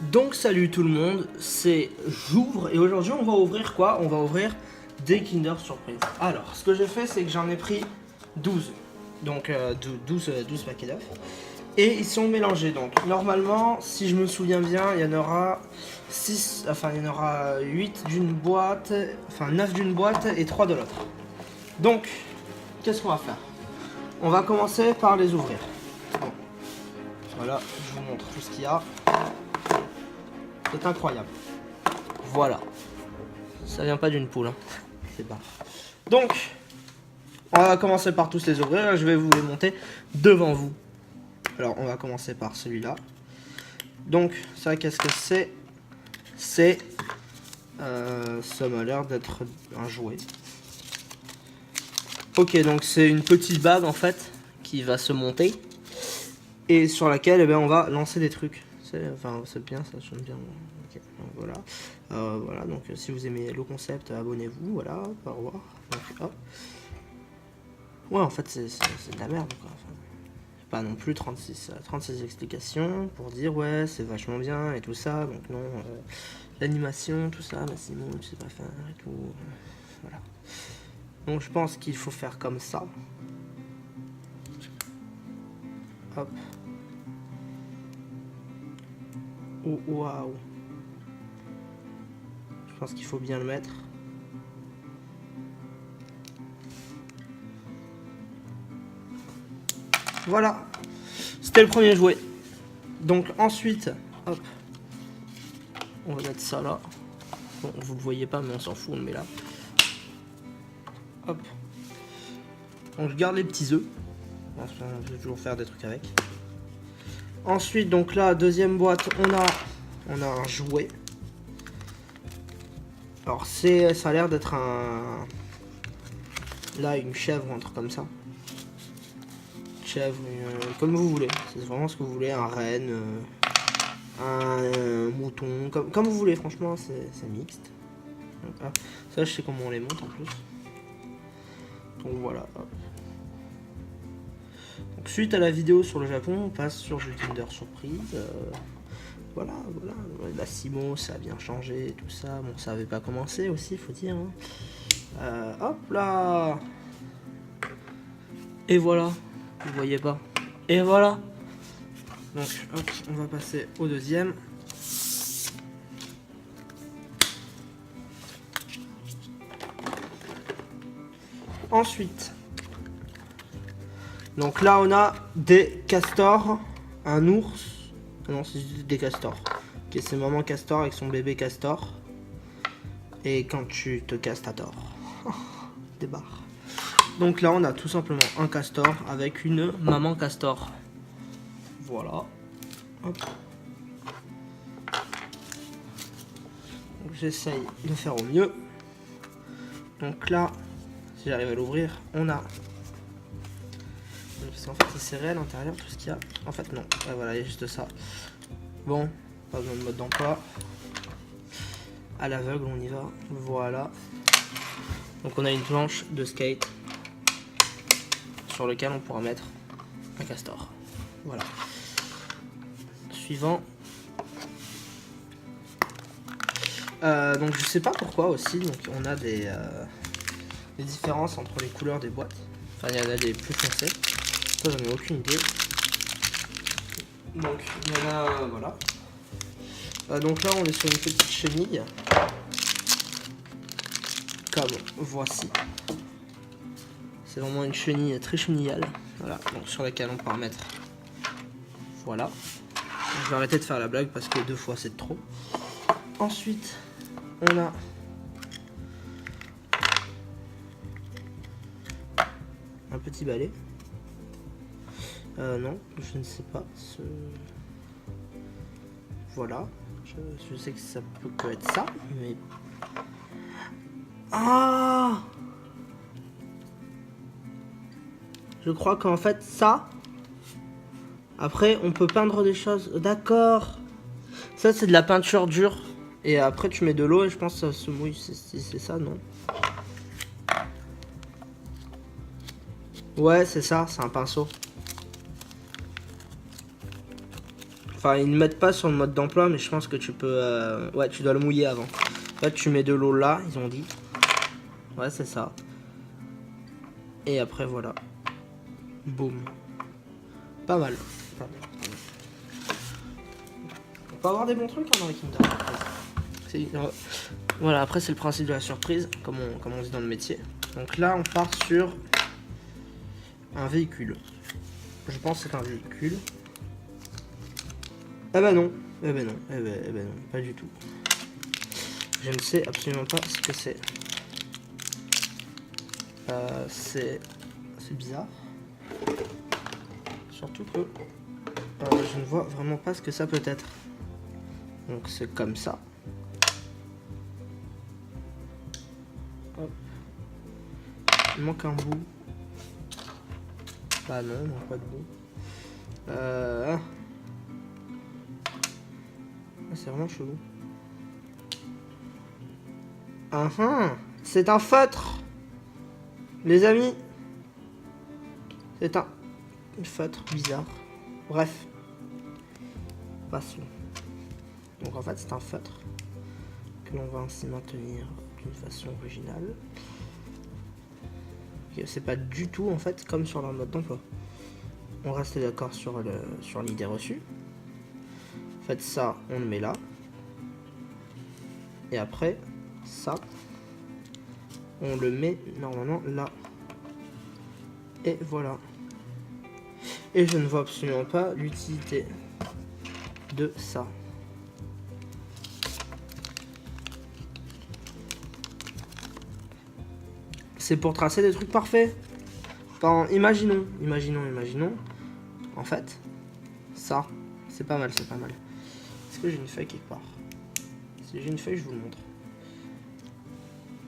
Donc salut tout le monde, c'est J'ouvre et aujourd'hui on va ouvrir quoi? On va ouvrir des Kinder Surprise. Alors ce que j'ai fait c'est que j'en ai pris 12, donc 12 paquets d'œufs et ils sont mélangés. Donc normalement si je me souviens bien il y en aura 6, enfin il y en aura 8 d'une boîte, enfin 9 d'une boîte et 3 de l'autre. Donc qu'est-ce qu'on va faire? On va commencer par les ouvrir. Bon. Voilà, je vous montre tout ce qu'il y a. C'est incroyable. Voilà. Ça vient pas d'une poule, hein. C'est pas. Donc, on va commencer par tous les ouvrir. Je vais vous les monter devant vous. Alors, on va commencer par celui-là. Donc, ça, qu'est-ce que c'est? C'est... ça m'a l'air d'être un jouet. Ok, donc c'est une petite bague, en fait, qui va se monter. Et sur laquelle, eh bien, on va lancer des trucs. Enfin, c'est bien, ça sonne bien. Okay, voilà. Voilà, donc si vous aimez le concept, abonnez-vous. Voilà, au revoir. Donc, hop. Ouais, en fait, c'est de la merde, quoi. Enfin, pas non plus 36 explications pour dire ouais, c'est vachement bien et tout ça. Donc, non, l'animation, tout ça, Massimo, tu sais pas faire et tout. Voilà. Donc, je pense qu'il faut faire comme ça. Hop. Oh, waouh. Je pense qu'il faut bien le mettre. Voilà. C'était le premier jouet. Donc ensuite, hop. On va mettre ça là. Bon, vous le voyez pas, mais on s'en fout, on le met là. Hop. Donc je garde les petits œufs. Je vais toujours faire des trucs avec. Ensuite, donc là, deuxième boîte, on a un jouet. Alors ça a l'air d'être un... Là, une chèvre ou un truc comme ça. Chèvre, comme vous voulez. C'est vraiment ce que vous voulez. Un renne, un mouton, comme vous voulez. Franchement, c'est mixte. Donc, ah, ça, je sais comment on les monte en plus. Donc voilà. Hop. Donc, suite à la vidéo sur le Japon, on passe sur le Kinder Surprise. Voilà. La Simo, ça a bien changé, tout ça. Bon, ça avait pas commencé aussi, faut dire. Hein. Hop là. Et voilà. Vous voyez pas. Et voilà. Donc, hop, on va passer au deuxième. Ensuite. Donc là, on a des castors, un ours. Non, c'est juste des castors. Ok, c'est maman castor avec son bébé castor. Et quand tu te casses, t'as tort. Des barres. Donc là, on a tout simplement un castor avec une maman castor. Voilà. Hop. J'essaye de faire au mieux. Donc là, si j'arrive à l'ouvrir, on a... Parce qu'en fait, c'est serré à l'intérieur, tout ce qu'il y a. En fait, non. Ouais, voilà, il y a juste ça. Bon, pas besoin de mode d'emploi. À l'aveugle, on y va. Voilà. Donc on a une planche de skate sur lequel on pourra mettre un castor. Voilà. Suivant. Donc je sais pas pourquoi aussi. Donc on a des différences entre les couleurs des boîtes. Enfin il y en a des plus foncées. Ça j'en ai aucune idée. Donc il y en a voilà. Donc là on est sur une petite chenille. Comme voici. C'est vraiment une chenille très chenillale. Voilà, donc sur laquelle on peut mettre. Voilà. Donc, je vais arrêter de faire la blague parce que 2 fois c'est trop. Ensuite, on a un petit balai. Non, je ne sais pas. Voilà. Je sais que ça peut que être ça, mais... Ah! Je crois qu'en fait, ça... Après, on peut peindre des choses. D'accord. Ça, c'est de la peinture dure. Et après, tu mets de l'eau et je pense que ça se mouille. C'est ça, non? Ouais, c'est ça. C'est un pinceau. Enfin, ils ne mettent pas sur le mode d'emploi, mais je pense que tu peux... Ouais, tu dois le mouiller avant. En fait, tu mets de l'eau là, ils ont dit. Ouais, c'est ça. Et après, voilà. Boum. Pas mal. Pas mal. On peut avoir des bons trucs hein, dans les Kinder. Voilà, après, c'est le principe de la surprise, comme on dit dans le métier. Donc là, on part sur un véhicule. Je pense que c'est un véhicule. Ah bah non. Eh ben non. Eh ben non. Pas du tout. Je ne sais absolument pas ce que c'est. C'est bizarre. Surtout que je ne vois vraiment pas ce que ça peut être. Donc c'est comme ça. Hop. Il manque un bout. Bah non, il manque pas de bout. C'est vraiment chelou. C'est un feutre. Les amis. C'est un feutre bizarre. Bref. Passons. Donc en fait c'est un feutre que l'on va ainsi maintenir d'une façon originale. C'est pas du tout en fait comme sur leur mode d'emploi. On reste d'accord sur l'idée reçue. En fait ça on le met là. Et après ça on le met normalement là. Et voilà. Et je ne vois absolument pas l'utilité de ça. C'est pour tracer des trucs parfaits. Enfin, imaginons. En fait, ça, c'est pas mal, Est-ce que j'ai une feuille quelque part? Si j'ai une feuille, je vous le montre.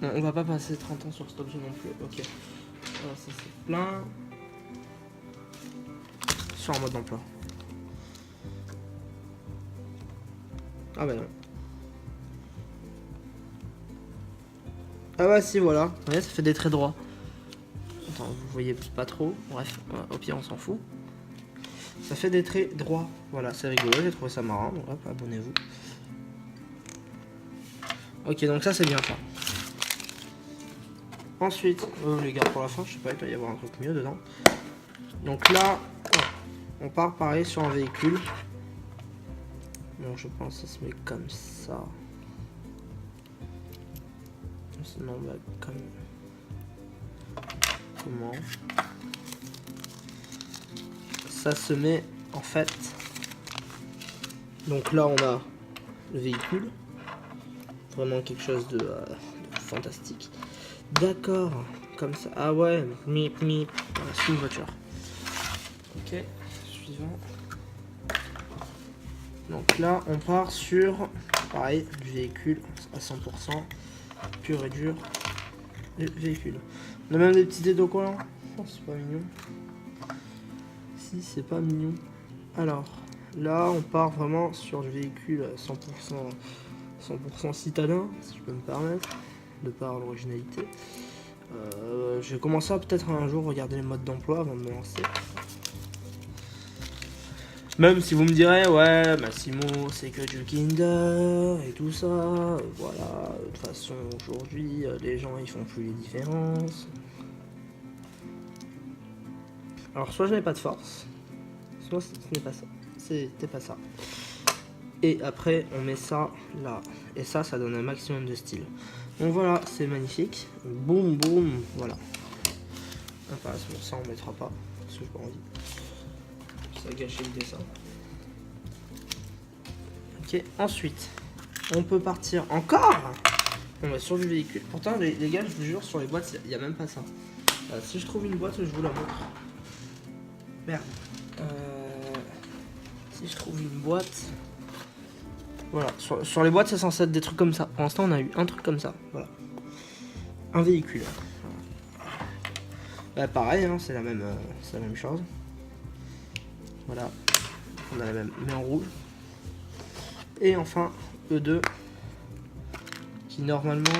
Non, on va pas passer 30 ans sur cet objet non plus. Ok. Alors, ça c'est plein. Sur un mode d'emploi. Ah bah non. Ah bah si, voilà. Vous voyez, ça fait des traits droits. Attends, vous voyez pas trop. Bref, au pire, on s'en fout. Ça fait des traits droits. Voilà, c'est rigolo, j'ai trouvé ça marrant. Donc hop, abonnez-vous. Ok, donc ça, c'est bien ça. Ensuite, les gars, pour la fin, je sais pas, il doit y avoir un truc mieux dedans. Donc là, on part pareil sur un véhicule. Donc je pense que ça se met comme ça. Sinon, bah, comme... Comment? Ça se met en fait. Donc là, on a le véhicule. Vraiment quelque chose de fantastique. D'accord, comme ça. Ah ouais, mip. Voilà, c'est une voiture. Ok, suivant. Donc là, on part sur, pareil, du véhicule à 100%, pur et dur. Le véhicule. On a même des petits autocollants. Oh, c'est pas mignon. Si, c'est pas mignon. Alors, là, on part vraiment sur du véhicule 100% citadin, si je peux me permettre, de par l'originalité. Je vais commencer à peut-être un jour regarder les modes d'emploi avant de me lancer. Même si vous me direz, ouais, Massimo, c'est que du Kinder et tout ça. Voilà, de toute façon, aujourd'hui, les gens, ils font plus les différences. Alors, soit je n'ai pas de force, soit ce n'est pas ça. C'était pas ça. Et après, on met ça là. Et ça donne un maximum de style. Donc voilà, c'est magnifique. Boum, boum, voilà. Enfin, ça, on mettra pas, parce que j'ai pas envie. Ça a gâché le dessin. Ok, ensuite, on peut partir encore. On va sur du véhicule. Pourtant, les gars, je vous jure, sur les boîtes, il n'y a même pas ça. Si je trouve une boîte, je vous la montre. Merde. Si je trouve une boîte... Voilà, sur les boîtes, c'est censé être des trucs comme ça. Pour l'instant, on a eu un truc comme ça. Voilà. Un véhicule. Bah, pareil, hein, c'est la même chose. Voilà. On a la même, mais en rouge. Et enfin, E2. Qui normalement...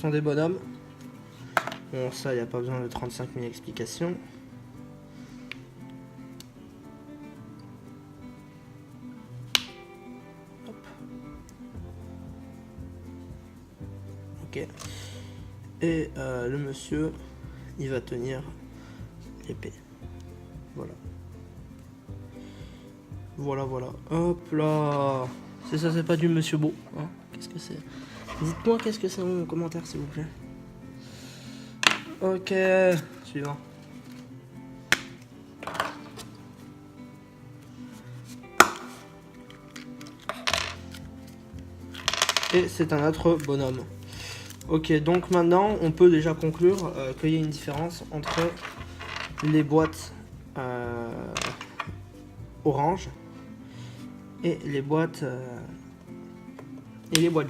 sont des bonhommes. Bon, ça, il n'y a pas besoin de 35 000 explications. ok. Et le monsieur, il va tenir l'épée. Voilà. Voilà. Hop là. C'est ça, c'est pas du monsieur beau. Hein, qu'est-ce que c'est? Dites-moi qu'est-ce que c'est en commentaire, s'il vous plaît. Ok, suivant. Et c'est un autre bonhomme. Ok, donc maintenant on peut déjà conclure qu'il y a une différence entre les boîtes orange et les boîtes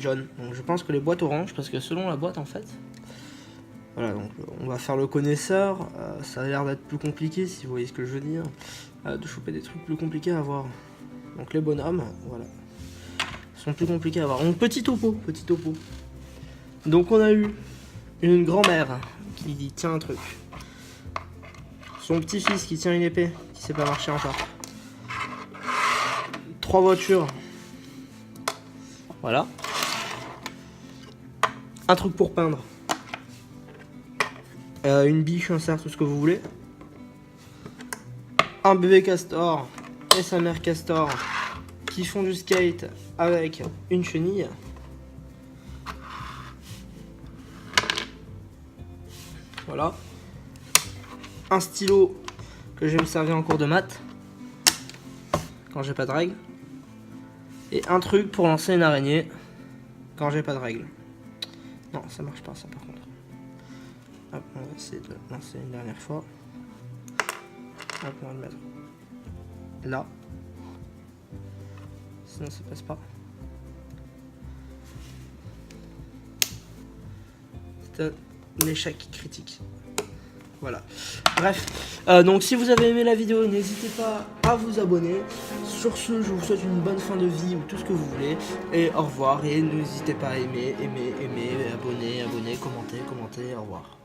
jaunes. Donc je pense que les boîtes orange, parce que selon la boîte en fait, voilà, donc on va faire le connaisseur. Ça a l'air d'être plus compliqué, si vous voyez ce que je veux dire, de choper des trucs plus compliqués à avoir. Donc les bonhommes, voilà, sont plus compliqués à avoir. Donc petit topo. Donc on a eu une grand-mère qui tient un truc, son petit-fils qui tient une épée qui sait pas marcher encore, 3 voitures, voilà, un truc pour peindre, une biche, un cerf, tout ce que vous voulez, un bébé castor et sa mère castor qui font du skate avec une chenille. Voilà. Un stylo que je vais me servir en cours de maths quand j'ai pas de règles. Et un truc pour lancer une araignée quand j'ai pas de règles. Non, ça marche pas ça par contre. Hop, on va essayer de le lancer une dernière fois. Hop, on va le mettre là. Sinon ça passe pas. C'est un échec critique. Voilà. Bref, donc si vous avez aimé la vidéo, n'hésitez pas à vous abonner. Sur ce, je vous souhaite une bonne fin de vie ou tout ce que vous voulez. Et au revoir. Et n'hésitez pas à aimer, abonner, commenter, au revoir.